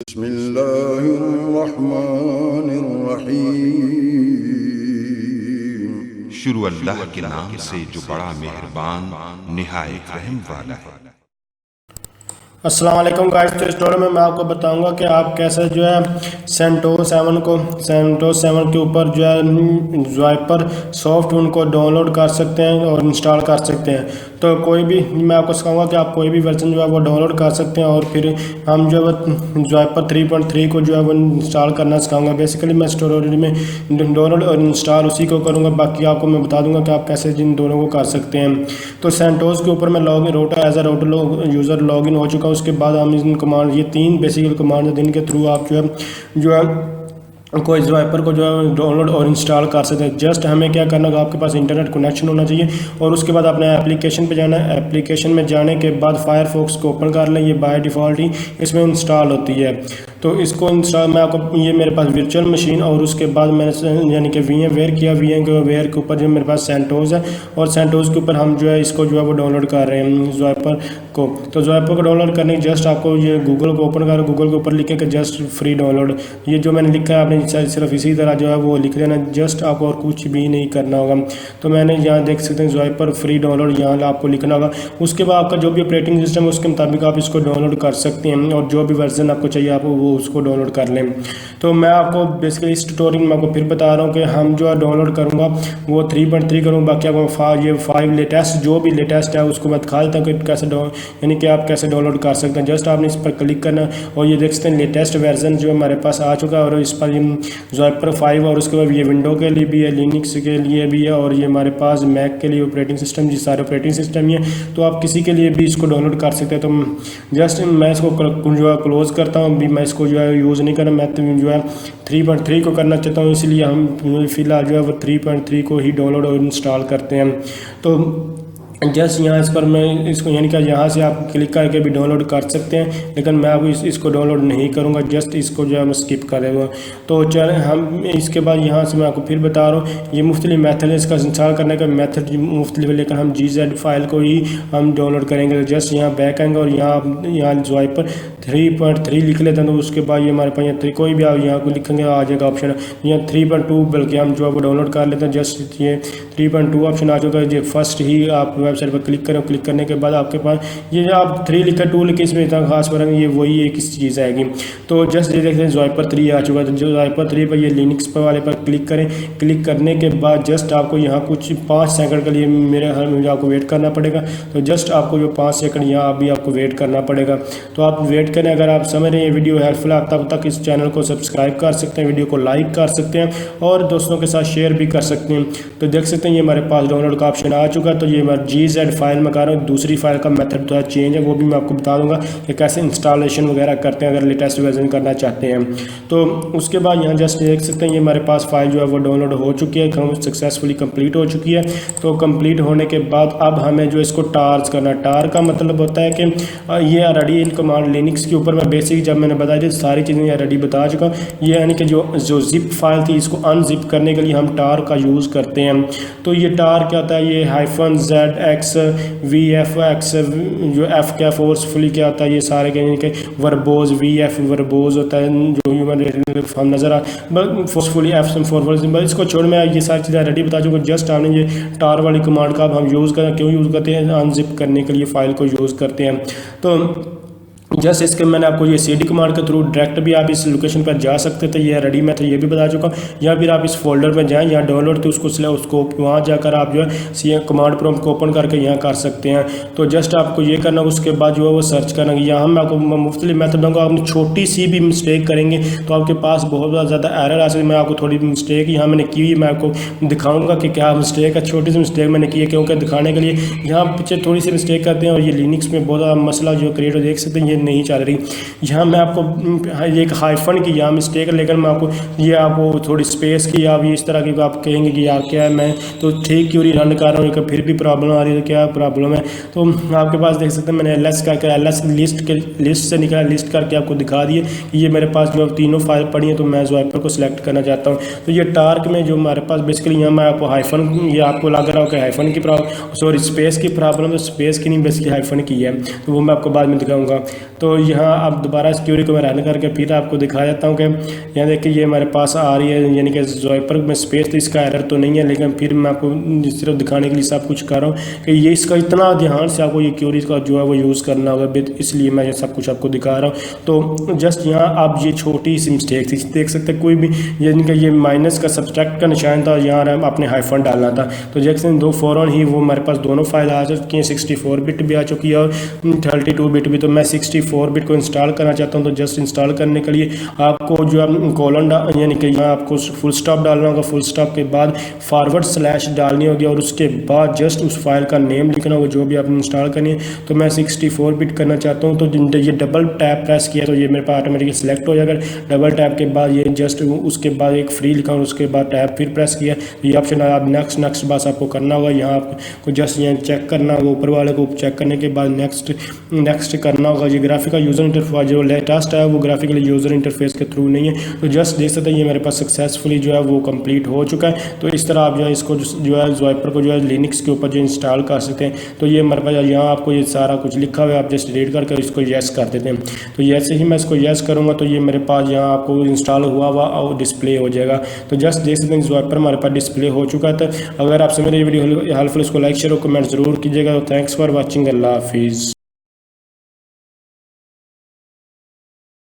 बिस्मिल्लाहिर्रहमानिर्रहीम। शुरू अल्लाह के नाम से जो बड़ा मेहरबान निहायत रहम वाला है। अस्सलाम वालेकुम गाइस। तो इस ट्यूटोरियल में मैं आपको बताऊंगा कि आप कैसे जो है सेंटोस 7 के ऊपर जो है ज़वाइपर सॉफ्ट उनको डाउनलोड कर सकते हैं और इंस्टॉल कर सकते हैं। तो कोई भी मैं आपको सिखाऊंगा कि आप कोई भी वर्जन जो है वो डाउनलोड कर सकते हैं और फिर हम जो है ज़वाइपर 3.3 को जो है वो इंस्टॉल करना सिखाऊंगा। बेसिकली मैं इस ट्यूटोरियल में डाउनलोड और इंस्टॉल उसी को करूँगा, बाकी आपको मैं बता दूँगा कि आप कैसे जिन दोनों को कर सकते हैं। तो सेंटोस के ऊपर मैं as a rotor user login हो चुका। उसके बाद हम इन कमांड, ये 3 बेसिकल कमांड है जिनके थ्रू आप जो है कोई ज़वाइपर को जो है डाउनलोड और इंस्टॉल कर सकते हैं। जस्ट हमें क्या करना होगा, आपके पास इंटरनेट कनेक्शन होना चाहिए और उसके बाद अपने एप्लीकेशन पे जाना है। एप्लीकेशन में जाने के बाद फायरफॉक्स को ओपन कर लें। ये बाय डिफ़ॉल्ट ही इसमें इंस्टॉल होती है। तो इसको इंस्टॉल मैं आपको, ये मेरे पास वर्चुअल मशीन और उसके बाद मैंने यानी कि VMware किया। VMware के ऊपर जो मेरे पास सेंटोस है और सेंटोस के ऊपर हम जो है इसको जो है वो डाउनलोड कर रहे हैं ज़वाइपर को। तो ज़वाइपर को डाउनलोड करने के जस्ट आपको ये गूगल को ओपन करें, गूगल के ऊपर लिखें कि जस्ट फ्री डाउनलोड। ये जो मैंने लिखा है आपने सिर्फ इसी तरह जो है वो लिख देना, जस्ट आपको और कुछ भी नहीं करना होगा। तो मैंने यहाँ देख सकते हैं ज़वाइपर फ्री डाउनलोड, यहाँ आपको लिखना होगा। उसके बाद आपका जो भी ऑपरेटिंग सिस्टम है उसके मुताबिक आप इसको डाउनलोड कर सकते हैं और जो भी वर्जन आपको चाहिए आप वो उसको डाउनलोड कर लें। तो मैं आपको बेसिकली इस ट्यूटोरियल में आपको फिर बता रहा हूँ कि हम जो है डाउनलोड करूँगा वो 3.3 करूँगा। बाकी आपको ये 5 लेटेस्ट जो भी लेटेस्ट है उसको मैं दिखा देता हूँ कि कैसे यानी कि आप कैसे डाउनलोड कर सकते हैं। जस्ट आपने इस पर क्लिक करना और ये देख सकते हैं लेटेस्ट वर्जन जो हमारे पास आ चुका है और इस पर ज़वाइपर 5 और उसके बाद ये विंडो के लिए भी है, लिनक्स के लिए भी है और ये हमारे पास मैक के लिए ऑपरेटिंग सिस्टम, जी सारे ऑपरेटिंग सिस्टम ही है। तो आप किसी के लिए भी इसको डाउनलोड कर सकते हैं। तो जस्ट मैं इसको जो है क्लोज़ करता हूँ। अभी मैं इसको जो है यूज़ नहीं करना, मैं तो जो है 3.3 को करना चाहता हूँ, इसलिए हम फ़िलहाल जो है वो 3.3 को ही डाउनलोड और इंस्टॉल करते हैं। तो जस्ट यहाँ इस पर मैं इसको यानी कि यहाँ से आप क्लिक करके भी डाउनलोड कर सकते हैं, लेकिन मैं अब इसको डाउनलोड नहीं करूँगा। जस्ट इसको जो है मैं स्किप कर दूँगा। तो चलें हम इसके बाद यहाँ से मैं आपको फिर बता रहा हूँ ये मुख्तलिफ मेथड है इसका इंस्टॉल करने का मेथड मुख्तलिफ, लेकिन हम GZ फाइल को ही हम डाउनलोड करेंगे। जस्ट यहाँ बैक आएंगे और यहाँ ज़वाइपर 3.3 लिख लेते हैं। तो उसके बाद ये हमारे पास यहाँ कोई भी आप यहाँ को लिखेंगे आ जाएगा ऑप्शन, यहाँ 3.2 बल्कि हम जो है वो डाउनलोड कर लेते हैं। जस्ट ये 3.2 ऑप्शन आ चुका है। ये फर्स्ट ही आप वेबसाइट पर क्लिक करें, क्लिक करने के बाद आपके पास ये आप 3 लिखा 2 लिखे, इसमें इतना खास फर्क ये वही एक चीज़ आएगी। तो जस्ट ये देखते हैं ज़वाइपर 3 आ चुका है। तो जो ज़वाइपर 3 पर ये लिनक्स पर वाले पर क्लिक करें। क्लिक करने के बाद जस्ट आपको यहाँ कुछ 5 सेकंड के लिए मेरे ख्याल में आपको वेट करना पड़ेगा। तो जस्ट आपको जो 5 सेकंड यहाँ अभी आपको वेट करना पड़ेगा। तो आप वेट करें। अगर आप समझ रहे हैं ये वीडियो हेल्पफुल है तब तक इस चैनल को सब्सक्राइब कर सकते हैं, वीडियो को लाइक कर सकते हैं और दोस्तों के साथ शेयर भी कर सकते हैं। तो देख सकते हैं ये हमारे पास डाउनलोड का ऑप्शन आ चुका है। तो ये हमारा GZ फाइल में कर रहा हूँ। दूसरी फाइल का मेथड थोड़ा चेंज है, वो भी मैं आपको बता दूंगा कि कैसे इंस्टॉलेशन वगैरह करते हैं अगर लेटेस्ट वर्जन करना चाहते हैं। तो उसके बाद यहाँ जस्ट देख सकते हैं ये हमारे पास फाइल जो है वो डाउनलोड हो चुकी है, सक्सेसफुली कंप्लीट हो चुकी है। तो कंप्लीट होने के बाद अब हमें जो इसको टार करना, टार का मतलब होता है कि ये ऑलरेडी इन कमांड लिनक्स के ऊपर मैं बेसिक जब मैंने बताई थी सारी चीज़ें ऑलरेडी बता चुका हूँ। ये यानी कि जो जिप फाइल थी इसको अनजिप करने के लिए हम टार का यूज़ करते हैं। तो ये टार क्या होता है, ये -ZX VFX जो F क्या फोर्सफुली क्या होता है, ये सारे यानी कि वर्बोज VF वर्बोज होता है जो हम नज़र आ फोर्सफुली F फॉरवर्ड। इसको छोड़ मैं ये सारी चीज़ें रेडी बता चुका। जस्ट आपने ये टार वाली कमांड का अब हम यूज़ करें, क्यों यूज़ करते हैं, अनजिप करने के लिए फ़ाइल को यूज़ करते हैं। तो जस्ट इसके मैंने आपको ये CD कमांड के थ्रू डायरेक्ट भी आप इस लोकेशन पर जा सकते थे, ये रेडी मेथड ये भी बता चुका हूँ। या फिर आप इस फोल्डर में जाएं, यहाँ डाउनलोड थे उसको वहाँ जाकर आप जो है सी कमांड प्रॉम्प्ट को ओपन करके यहाँ कर सकते हैं। तो जस्ट आपको ये करना, उसके बाद जो है वो सर्च करना। यहाँ मैं आपको मुख्तलिफ मेथड दूँगा। आपने छोटी सी भी मिस्टेक करेंगे तो आपके पास बहुत ज़्यादा एरर आ सकती है। मैं आपको थोड़ी मिस्टेक यहाँ मैंने की, मैं आपको दिखाऊँगा कि क्या मिस्टेक है, छोटी सी मिस्टेक मैंने की है क्योंकि दिखाने के लिए यहाँ पीछे थोड़ी सी मिस्टेक करते हैं और ये लिनक्स में बहुत ज़्यादा मसला जो क्रिएट हो, देख सकते हैं ये नहीं चल रही। यहाँ मैं आपको एक हाइफन की यहाँ मिस्टेक है, लेकिन मैं आपको ये आपको थोड़ी स्पेस की या इस तरह की आप कहेंगे कि यार क्या है मैं तो ठीक क्यों नहीं रन कर रहा हूँ, फिर भी प्रॉब्लम आ रही है, तो क्या प्रॉब्लम है। तो आपके पास देख सकते हैं मैंने LS करके LS लिस्ट से निकाला, लिस्ट करके आपको दिखा दिए कि ये मेरे पास जो तीनों फाइल पड़ी हैं। तो मैं ज़वाइपर को सिलेक्ट करना चाहता हूँ। तो ये टार्क में जो हमारे पास बेसिकली यहाँ मैं आपको हाइफन, ये आपको लग रहा हो कि हाइफन की प्रॉब्लम, सॉरी स्पेस की प्रॉब्लम, तो स्पेस की नहीं बेसिकली हाइफन की है, तो वो मैं आपको बाद में दिखाऊंगा। तो यहाँ अब दोबारा इस क्यूरी को मैं रन करके फिर आपको दिखा देता हूँ कि यहाँ देखिए ये हमारे पास आ रही है, यानी कि ज़वाइपर में स्पेस तो इसका एरर तो नहीं है, लेकिन फिर मैं आपको सिर्फ दिखाने के लिए सब कुछ कर रहा हूँ कि ये इसका इतना ध्यान से आपको ये क्यूरी का जो है वो यूज़ करना होगा, इसलिए मैं ये सब कुछ आपको दिखा रहा हूँ। तो जस्ट यहाँ आप ये छोटी सी मिस्टेक थी, देख सकते हैं कोई भी, यानी कि ये माइनस का सब्सट्रैक्ट का निशान था, यहाँ अपने हाइफन डालना था। तो जैसे दो फ़ौरन ही वो हमारे पास दोनों फाइल आ चुकी हैं, 64 बिट भी आ चुकी है और 32 बिट भी। तो मैं 64 बिट को इंस्टॉल करना चाहता हूँ, तो जस्ट इंस्टॉल करने के लिए आपको जो है कॉलन यानी कि यहाँ आपको फुल स्टॉप डालना होगा, फुल स्टॉप के बाद फॉरवर्ड स्लैश डालनी होगी और उसके बाद जस्ट उस फाइल का नेम लिखना होगा जो भी आपने इंस्टॉल करनी है। तो मैं 64 बिट करना चाहता हूँ, तो ये डबल टैप प्रेस किया तो ये मेरे पास ऑटोमेटिकली सेलेक्ट हो जाएगा। डबल टैप के बाद ये जस्ट उसके बाद एक फ्री लिखा और उसके बाद टैप फिर प्रेस किया, ये ऑप्शन आप नेक्स्ट बस आपको करना होगा। यहाँ आपको जस्ट यहाँ चेक करना होगा, ऊपर वाले को चेक करने के बाद नेक्स्ट करना होगा। ये ग्राफिकल यूज़र इंटरफेस जो लेटेस्ट है वो ग्राफिकल यूज़र इंटरफेस के थ्रू नहीं है। तो जस्ट देख सकते हैं ये मेरे पास सक्सेसफुली जो है वो कंप्लीट हो चुका है। तो इस तरह आप जो है इसको जो है ज़वाइपर को जो है लिनक्स के ऊपर जो इंस्टॉल कर सकते हैं। तो ये मेरे पास यहाँ आपको ये सारा कुछ लिखा हुआ है, आप जस्ट रीड करके इसको येस कर देते हैं। तो जैसे ही मैं इसको येस करूँगा तो ये मेरे पास यहाँ आपको इंस्टॉल हुआ और डिस्प्ले हो जाएगा। तो जस्ट देख सकते हैं ज़वाइपर हमारे पास डिस्प्ले हो चुका है। तो अगर आपसे मेरी वीडियो हेल्पफुल, इसको लाइक शेयर और कमेंट ज़रूर कीजिएगा। तो थैंक्स फॉर वॉचिंग, अल्लाह हाफिज़।